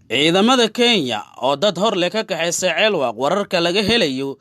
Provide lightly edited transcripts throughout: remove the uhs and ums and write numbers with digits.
ciidamada Kenya oo dad hor leh ka kaxaysay Ceelwaaq wararka laga helayo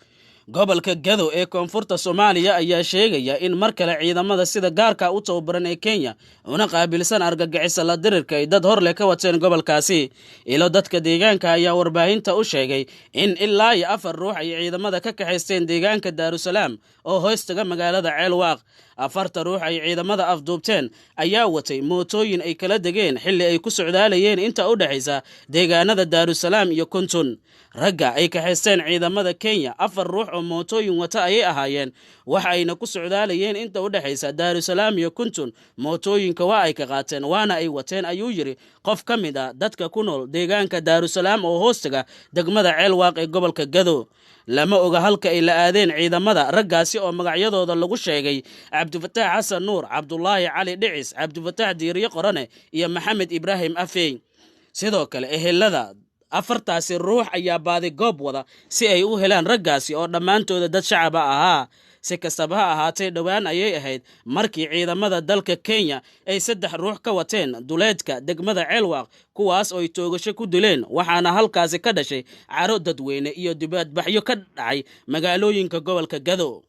gobolka Gado ee koonfurta Soomaaliya ayaa sheegaya in mar kale ciidamada sida gaarka u tababaran ee Kenya una qaabilsan argagixisada la dirirka ay dad hor leh ka wateen gobolkaasi ilo dadka deegaanka ayaa warbaahinta u sheegay in ilaa 4 ruux ay ciidamada ka kaxaysteen deegaanka Daarusalaam oo hoostaga magaalada Ceelwaaq 4 ruux ay ciidamada afduubteen ayaa watay mootooyin ay kala degeen xilli ay ku socdaalayeen inta u dhaxaysa deegaanada Daarusalaam iyo Kuntun ragga ay kaxaysteen ciidamada Kenya 4 ruux oo mootooyin wata ay ahaayeen waxa ayna ku socdaalayeen inta u dhaxaysa Daarusalaam iyo Kuntun mootooyinka waa ay ka qaateen waana ay wateen ayuu yiri qof ka mid ah dadka ku nool deegaanka Daarusalaam oo hoostaga degmada Ceelwaaq ee gobolka Gado lama oga halka ay la aadeen ciidamada raggaasi oo magacyadooda lagu sheegay Cabdifataax Xasan Nuur Cabdullaahi Cali Dhicis Cabdifataax Diiriye Qorane iyo Maxamed Ibraahim Afey sidoo kale ehelada afartaasi ruux ayaa baadi goob wada si ay u helaan raggaasi oo dhammaantooda dad shacab ahaa si kastaba ha ahaatee dhowaan ayay ahayd markii ciidamada dalka Kenya ay 3 ruux ka wateen duleedka degmada Ceelwaaq kuwaas oo ay toogasho ku dileen waxaana halkaasi ka dhashay caro dadweyne iyo dibadbaxyo ka dhacay magaalooyinka gobolka Gado.